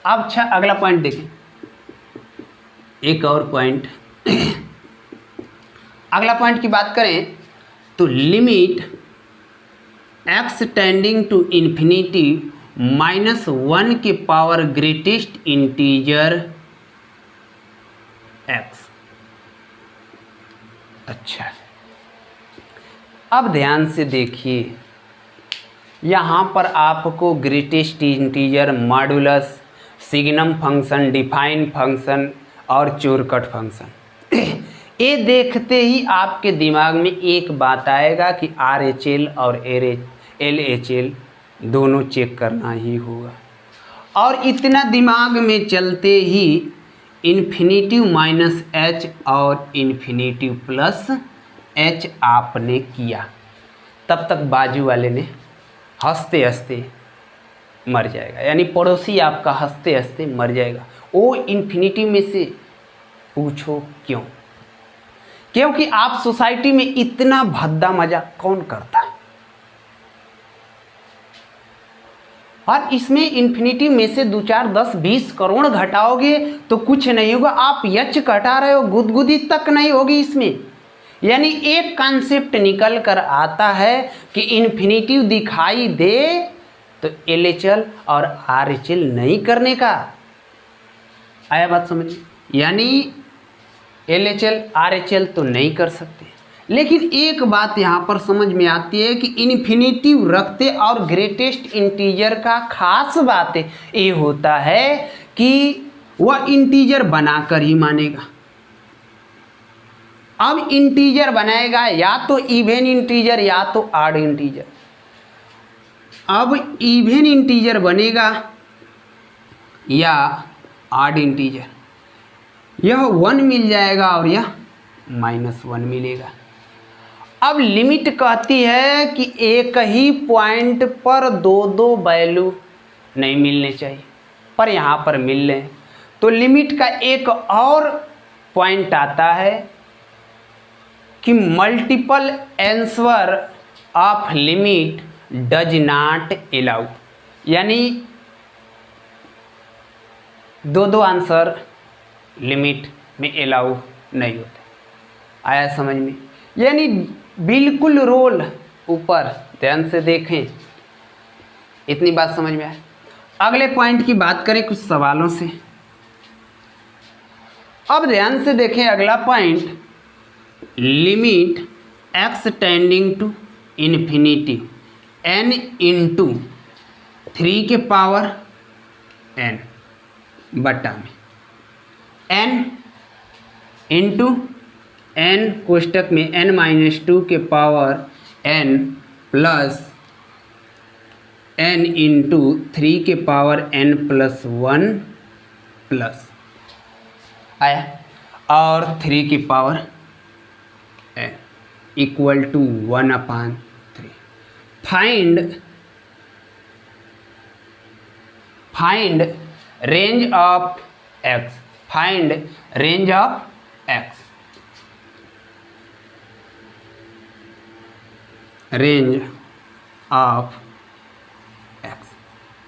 अब अच्छा अगला पॉइंट देखें, एक और पॉइंट अगला पॉइंट की बात करें तो limit x tending to infinity -1 के पावर ग्रेटेस्ट इंटीजर x। अच्छा, अब ध्यान से देखिए, यहाँ पर आपको greatest integer, modulus, signum function, define function और चोरकट फंक्शन ये देखते ही आपके दिमाग में एक बात आएगा कि RHL और LHL दोनों चेक करना ही होगा। और इतना दिमाग में चलते ही इन्फिनिटिव -h और इन्फिनिटिव +h आपने किया, तब तक बाजू वाले ने हंसते हंसते मर जाएगा, यानी पड़ोसी आपका हंसते हंसते मर जाएगा। वो इन्फिनिटी में से पूछो क्यों? क्योंकि आप सोसाइटी में इतना भद्दा मजाक कौन करता है। और इसमें इन्फिनिटी में से 2, 4, 10, 20 करोड़ घटाओगे तो कुछ नहीं होगा। आप यच घटा रहे हो, गुदगुदी तक नहीं होगी इसमें। यानी एक कॉन्सेप्ट निकल कर आता है कि इन्फिनिटिव दिखाई दे तो LHL और RHL नहीं करने का। आया बात समझ? यानी LHL RHL तो नहीं कर सकते, लेकिन एक बात यहाँ पर समझ में आती है कि इन्फिनिटिव रखते और ग्रेटेस्ट इंटीजर का खास बात ये होता है कि वह इंटीजर बनाकर ही मानेगा। अब इंटीजर बनाएगा या तो इवन इंटीजर या तो ऑड इंटीजर। अब इवन इंटीजर बनेगा या ऑड इंटीजर, यह 1 मिल जाएगा और यह -1 मिलेगा। अब लिमिट कहती है कि एक ही पॉइंट पर दो वैल्यू नहीं मिलने चाहिए, पर यहाँ पर मिल रहे हैं। तो लिमिट का एक और पॉइंट आता है कि multiple answer of limit does not allow, यानी दो आंसर लिमिट में अलाउ नहीं होते। आया समझ में? यानी बिल्कुल रोल ऊपर, ध्यान से देखें, इतनी बात समझ में आए। अगले पॉइंट की बात करें कुछ सवालों से। अब ध्यान से देखें अगला point, limit x tending to infinity n into 3 के पावर n बटा में n इंटू n कोष्टक में n-2 के power n plus n into 3 के पावर n प्लस 1 प्लस आया और 3 की power n equal to 1/3। Find range of x, find range of x, range of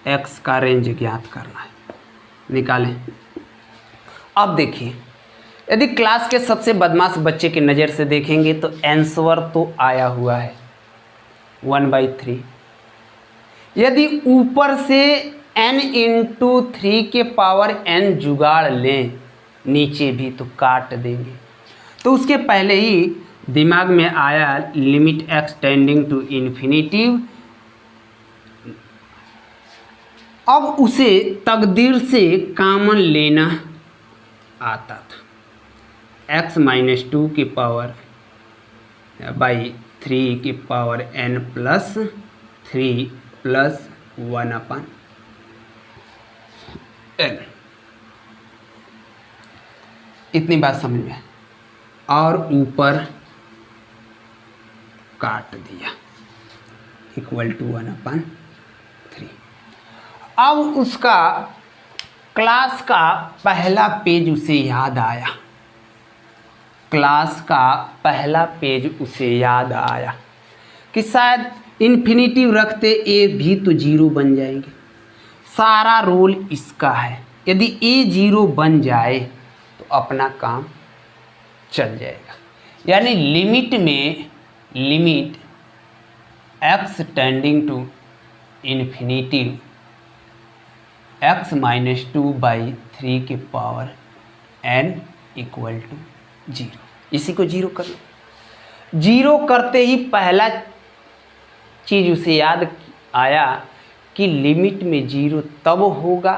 x का रेंज ज्ञात करना है, निकालें। अब देखिए, यदि क्लास के सबसे बदमाश बच्चे की नज़र से देखेंगे तो आंसर तो आया हुआ है 1/3। यदि ऊपर से n इंटू 3 के पावर n जुगाड़ लें, नीचे भी तो काट देंगे। तो उसके पहले ही दिमाग में आया limit x tending to infinitive. अब उसे तकदीर से कॉमन लेना आता था, x-2 की पावर बाई 3 की power n plus 3 plus 1/n। इतनी बात समझ में। और ऊपर काट दिया इक्वल टू 1/3। अब उसका क्लास का पहला पेज उसे याद आया, क्लास का पहला पेज उसे याद आया कि शायद इन्फिनिटिव रखते ए भी तो 0 बन जाएंगे, सारा रोल इसका है। यदि a 0 बन जाए तो अपना काम चल जाएगा। यानी लिमिट में limit x tending to infinity x minus 2/3 के पावर n इक्वल टू 0। इसी को 0 कर लो। 0 करते ही पहला चीज़ उसे याद आया कि लिमिट में 0 तब होगा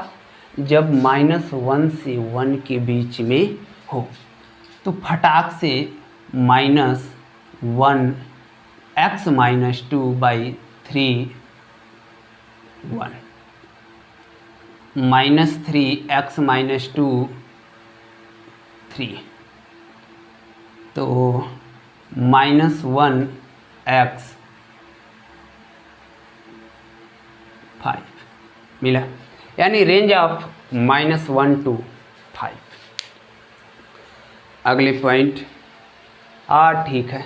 जब -1 से 1 के बीच में हो। तो फटाक से -1 x माइनस 2/3 1 -3 x माइनस 2 3 तो -1 x 5 मिला। यानी रेंज ऑफ -1 to 5। अगले पॉइंट ठीक है।